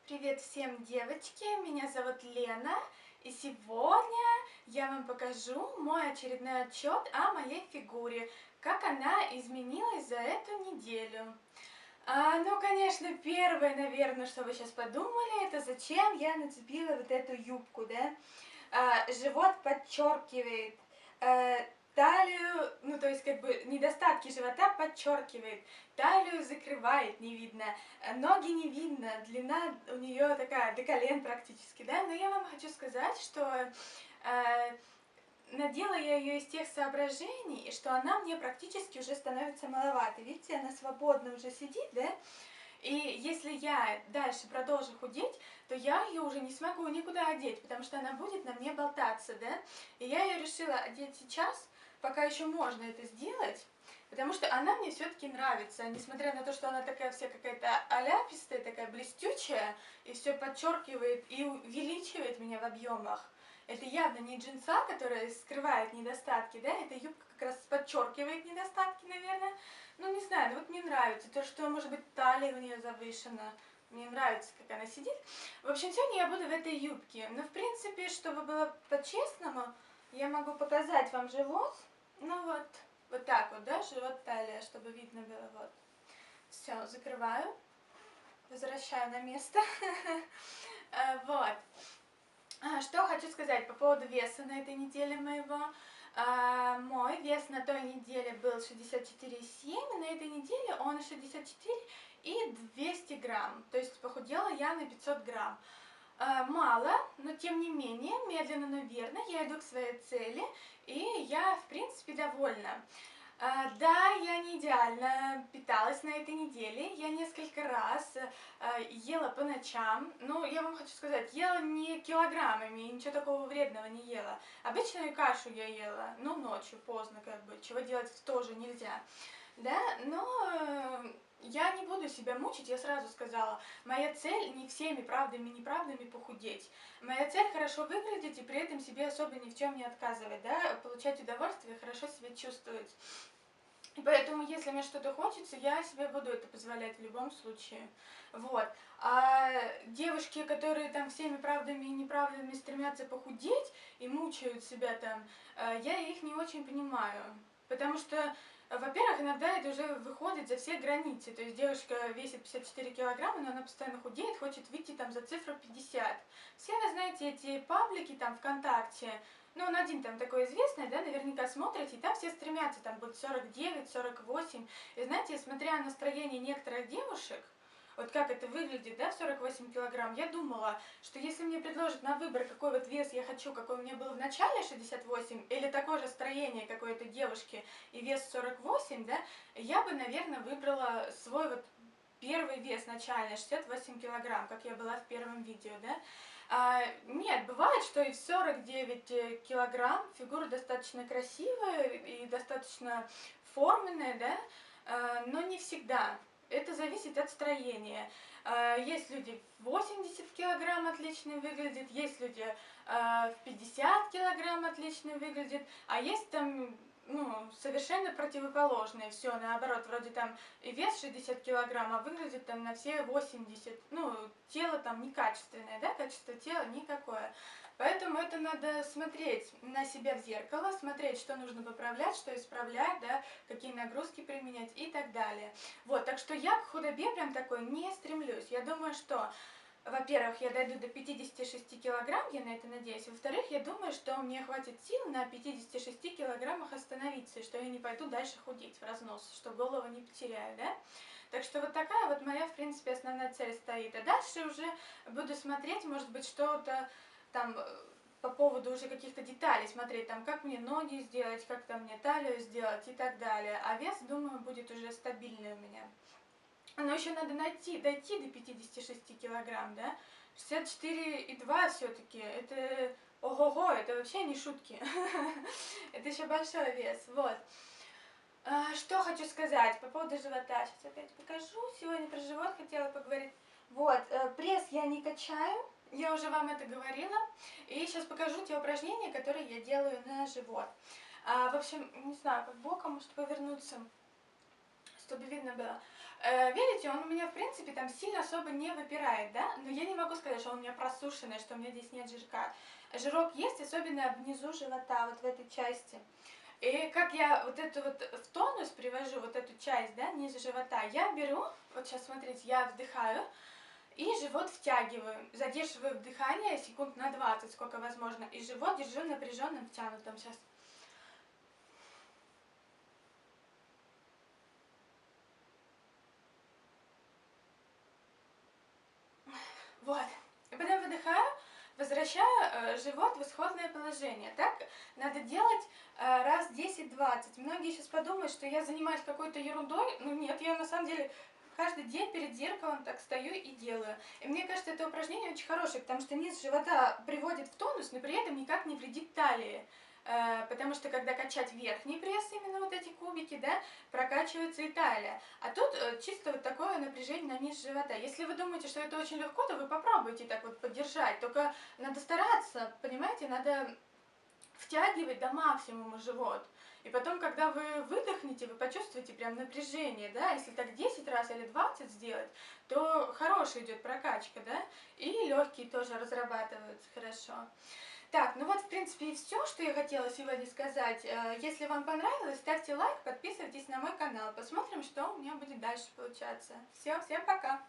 Привет всем, девочки! Меня зовут Лена, и сегодня я вам покажу мой очередной отчет о моей фигуре, как она изменилась за эту неделю. Ну, конечно, первое, наверное, что вы сейчас подумали, это зачем я нацепила вот эту юбку, да? Живот подчеркивает, талию, ну то есть как бы недостатки живота подчеркивает, талию закрывает, не видно, ноги не видно, длина у нее такая до колен практически, да, но я вам хочу сказать, что надела я ее из тех соображений, что она мне практически уже становится маловато, видите, она свободно уже сидит, да, и если я дальше продолжу худеть, то я ее уже не смогу никуда одеть, потому что она будет на мне болтаться, да. И я ее решила одеть сейчас, пока еще можно это сделать, потому что она мне все-таки нравится, несмотря на то, что она такая вся какая-то оляпистая, такая блестючая, и все подчеркивает и увеличивает меня в объемах. Это явно не джинса, которая скрывает недостатки, да, эта юбка как раз подчеркивает недостатки, наверное. Ну, не знаю, ну вот мне нравится то, что, может быть, талия у нее завышена. Мне нравится, как она сидит. В общем, сегодня я буду в этой юбке. Но, в принципе, чтобы было по-честному, я могу показать вам живот. Ну вот, вот так вот, да, живот, талия, чтобы видно было, вот. Все, закрываю, возвращаю на место. Вот. Что хочу сказать по поводу веса на этой неделе моего. Мой вес на той неделе был 64,7, и на этой неделе он 64 и 200 грамм. То есть похудела я на 500 грамм. Мало, но тем не менее, медленно, но верно, я иду к своей цели, и я, в принципе, довольна. Да, я не идеально питалась на этой неделе. Я несколько раз ела по ночам. Ну, я вам хочу сказать, ела не килограммами, ничего такого вредного не ела. Обычную кашу я ела, но ночью, поздно, как бы, чего делать тоже нельзя. Да, но я не буду себя мучить, я сразу сказала. Моя цель не всеми правдами и неправдами похудеть. Моя цель хорошо выглядеть и при этом себе особо ни в чем не отказывать, да, получать удовольствие, хорошо себя чувствовать. И поэтому, если мне что-то хочется, я себе буду это позволять в любом случае. Вот. А девушки, которые там всеми правдами и неправдами стремятся похудеть и мучают себя там, я их не очень понимаю. Потому что, во-первых, иногда это уже выходит за все границы. То есть девушка весит 54 килограмма, но она постоянно худеет, хочет выйти там за цифру 50. Все вы знаете эти паблики там ВКонтакте, ну, он один там такой известный, да, наверняка смотрите, и там все стремятся, там будет 49, 48. И знаете, смотря на настроение некоторых девушек, вот как это выглядит, да, в 48 килограмм, я думала, что если мне предложат на выбор, какой вот вес я хочу, какой у меня был в начале 68, или такое же строение какой-то девушки и вес 48, да, я бы, наверное, выбрала свой вот первый вес начальный, 68 килограмм, как я была в первом видео, да. Нет, бывает, что и в 49 килограмм фигура достаточно красивая и достаточно форменная, да, но не всегда. Это зависит от строения. Есть люди в 80 килограмм отлично выглядят, есть люди в 50 килограмм отлично выглядят, а есть там ну, совершенно противоположное, все наоборот, вроде там и вес 60 килограмм, а выглядит там на все 80, ну, тело там некачественное, да, качество тела никакое. Поэтому это надо смотреть на себя в зеркало, смотреть, что нужно поправлять, что исправлять, да, какие нагрузки применять и так далее. Вот, так что я к худобе прям такой не стремлюсь. Я думаю, что во-первых, я дойду до 56 килограмм, я на это надеюсь. Во-вторых, я думаю, что мне хватит сил на 56 килограммах остановиться, и что я не пойду дальше худеть в разнос, что голову не потеряю, да? Так что вот такая вот моя, в принципе, основная цель стоит. А дальше уже буду смотреть, может быть, что-то там по поводу уже каких-то деталей смотреть, там, как мне ноги сделать, как там мне талию сделать и так далее. А вес, думаю, будет уже стабильный у меня. Но еще надо дойти до 56 килограмм, да? 64,2 все-таки, это ого-го, это вообще не шутки. Это еще большой вес, вот. Что хочу сказать по поводу живота, сейчас опять покажу. Сегодня про живот хотела поговорить. Вот, пресс я не качаю, я уже вам это говорила. И сейчас покажу те упражнения, которые я делаю на живот. В общем, не знаю, как боком, может повернуться, чтобы видно было. Видите, он у меня, в принципе, там сильно особо не выпирает, да, но я не могу сказать, что он у меня просушенный, что у меня здесь нет жирка. Жирок есть, особенно внизу живота, вот в этой части. И как я вот эту вот в тонус привожу, вот эту часть, да, низ живота, я беру, вот сейчас смотрите, я вдыхаю, и живот втягиваю, задерживаю дыхание секунд на 20, сколько возможно, и живот держу напряженным, втянутым сейчас. Вот. И потом выдыхаю, возвращаю живот в исходное положение. Так надо делать раз 10-20. Многие сейчас подумают, что я занимаюсь какой-то ерундой. Ну нет, я на самом деле каждый день перед зеркалом так стою и делаю. И мне кажется, это упражнение очень хорошее, потому что низ живота приводит в тонус, но при этом никак не вредит талии. Потому что когда качать верхний пресс, именно вот эти кубики, да, прокачивается и талия. А тут чисто вот такое напряжение на низ живота. Если вы думаете, что это очень легко, то вы попробуйте так вот поддержать. Только надо стараться, понимаете, надо втягивать до максимума живот. И потом, когда вы выдохнете, вы почувствуете прям напряжение, да, если так 10 раз или 20 сделать, то хорошая идет прокачка, да, и легкие тоже разрабатываются хорошо. Так, ну вот, в принципе, и все, что я хотела сегодня сказать. Если вам понравилось, ставьте лайк, подписывайтесь на мой канал. Посмотрим, что у меня будет дальше получаться. Все, всем пока!